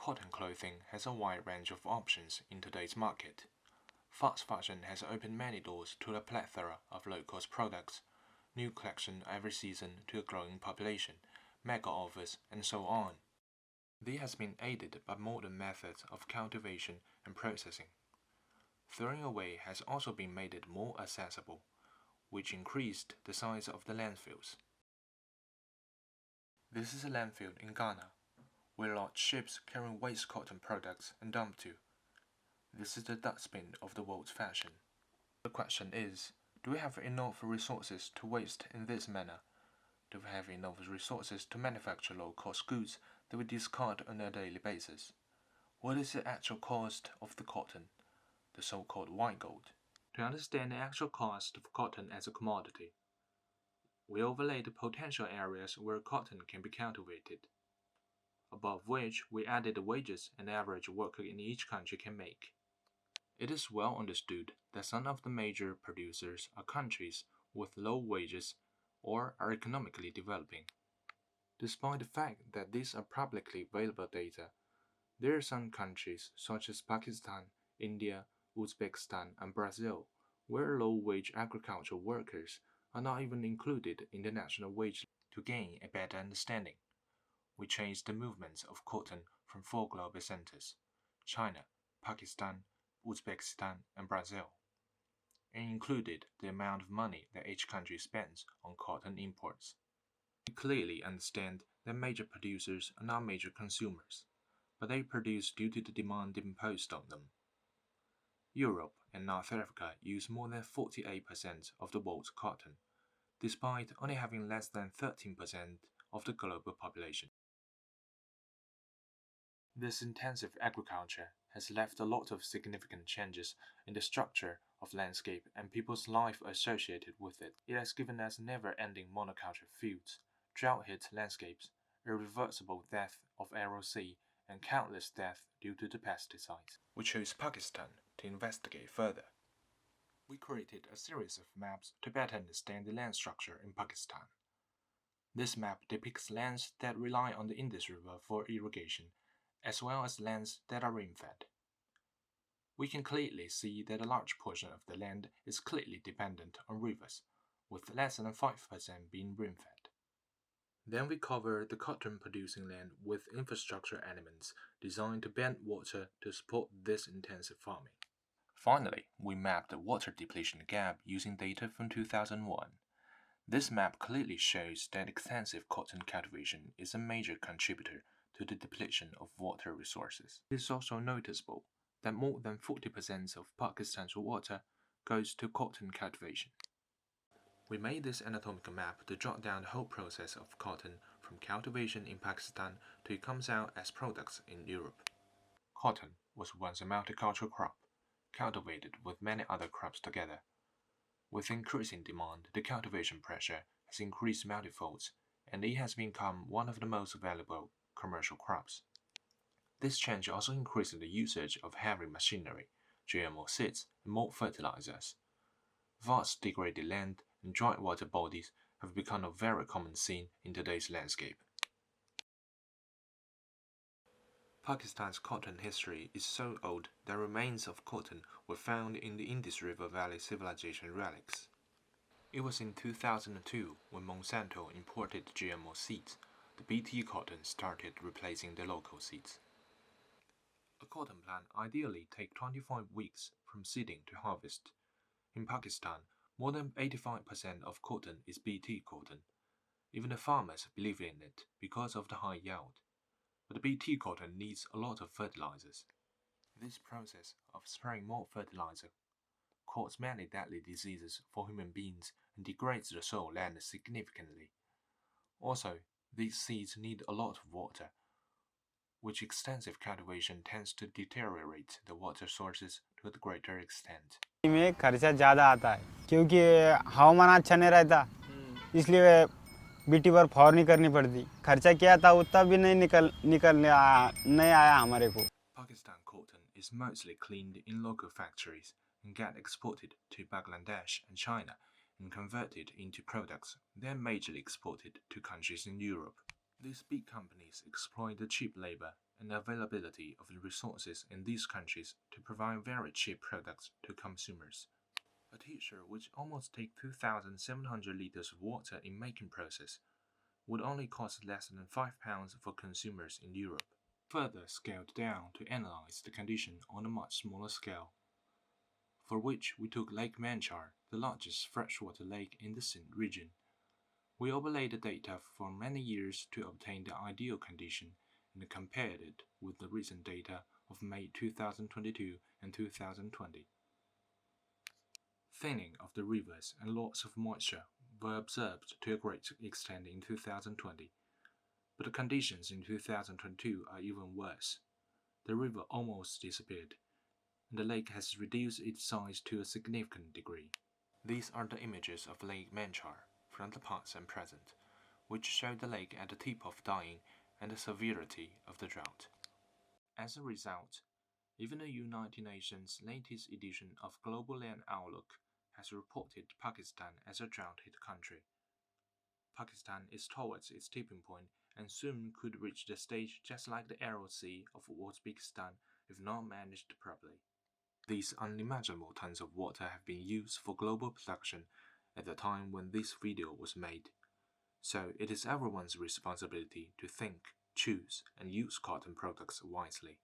Cotton clothing has a wide range of options in today's market. Fast fashion has opened many doors to a plethora of low-cost products, new collection every season to a growing population, mega offers, and so on. This has been aided by modern methods of cultivation and processing. Throwing away has also been made it more accessible, which increased the size of the landfills. This is a landfill in Ghana, where large ships carrying waste cotton products are dumped to. This is the dustbin of the world's fashion. The question is, do we have enough resources to waste in this manner? Do we have enough resources to manufacture low-cost goods that we discard on a daily basis? What is the actual cost of the cotton, the so-called white gold? To understand the actual cost of cotton as a commodity, we overlay the potential areas where cotton can be cultivated, above which we added the wages an average worker in each country can make. It is well understood that some of the major producers are countries with low wages or are economically developing. Despite the fact that these are publicly available data, there are some countries such as Pakistan, India, Uzbekistan, and Brazil where low-wage agricultural workers are not even included in the national wage. To gain a better understanding, we changed the movements of cotton from four global centers: China, Pakistan, Uzbekistan, and Brazil, and included the amount of money that each country spends on cotton imports. We clearly understand that major producers are not major consumers, but they produce due to the demand imposed on them. Europe and North Africa use more than 48% of the world's cotton, despite only having less than 13% of the global population. This intensive agriculture has left a lot of significant changes in the structure of landscape and people's life associated with it. It has given us never-ending monoculture fields, drought-hit landscapes, irreversible death of arable sea, and countless deaths due to the pesticides. We chose Pakistan to investigate further. We created a series of maps to better understand the land structure in Pakistan. This map depicts lands that rely on the Indus River for irrigation, as well as lands that are rain-fed. We can clearly see that a large portion of the land is clearly dependent on rivers, with less than 5% being rain-fed. Then we cover the cotton-producing land with infrastructure elements designed to bend water to support this intensive farming. Finally, we mapped the water depletion gap using data from 2001. This map clearly shows that extensive cotton cultivation is a major contributor to the depletion of water resources. It is also noticeable that more than 40% of Pakistan's water goes to cotton cultivation. We made this anatomical map to jot down the whole process of cotton from cultivation in Pakistan to it comes out as products in Europe. Cotton was once a multicultural crop, cultivated with many other crops together. With increasing demand, the cultivation pressure has increased multifolds, and it has become one of the most valuable commercial crops. This change also increased the usage of heavy machinery, GMO seeds, and more fertilizers. Vast degraded land and dry water bodies have become a very common scene in today's landscape. Pakistan's cotton history is so old that remains of cotton were found in the Indus River Valley civilization relics. It was in 2002 when Monsanto imported GMO seeds, the BT cotton started replacing the local seeds. A cotton plant ideally takes 25 weeks from seeding to harvest. In Pakistan, more than 85% of cotton is BT cotton. Even the farmers believe in it because of the high yield. But the BT cotton needs a lot of fertilizers. This process of spraying more fertilizer causes many deadly diseases for human beings and degrades the soil land significantly. Also, these seeds need a lot of water, which extensive cultivation tends to deteriorate the water sources to a greater extent. में खर्चा ज़्यादा आता है क्योंकि हवामान अच्छा नहीं रहता, इसलिए बीटी पर फौर नहीं करनी पड़ती। खर्चा क्या था उतना भी नहीं आया हमारे को। Pakistan cotton is mostly cleaned in local factories and get exported to Bangladesh and China and converted into products, then majorly exported to countries in Europe. These big companies exploit the cheap labor and availability of the resources in these countries to provide very cheap products to consumers. A t-shirt which almost takes 2,700 liters of water in making process would only cost less than £5 for consumers in Europe. Further scaled down to analyze the condition on a much smaller scale, for which we took Lake Manchar, the largest freshwater lake in the Sindh region. We overlaid the data for many years to obtain the ideal condition and compared it with the recent data of May 2022 and 2020. Thinning of the rivers and loss of moisture were observed to a great extent in 2020, but the conditions in 2022 are even worse. The river almost disappeared, and the lake has reduced its size to a significant degree. These are the images of Lake Manchar from the past and present, which show the lake at the tip of dying and the severity of the drought. As a result, even the United Nations' latest edition of Global Land Outlook has reported Pakistan as a drought-hit country. Pakistan is towards its tipping point and soon could reach the stage just like the Aral Sea of Uzbekistan if not managed properly. These unimaginable tons of water have been used for global production at the time when this video was made, so it is everyone's responsibility to think, choose, and use cotton products wisely.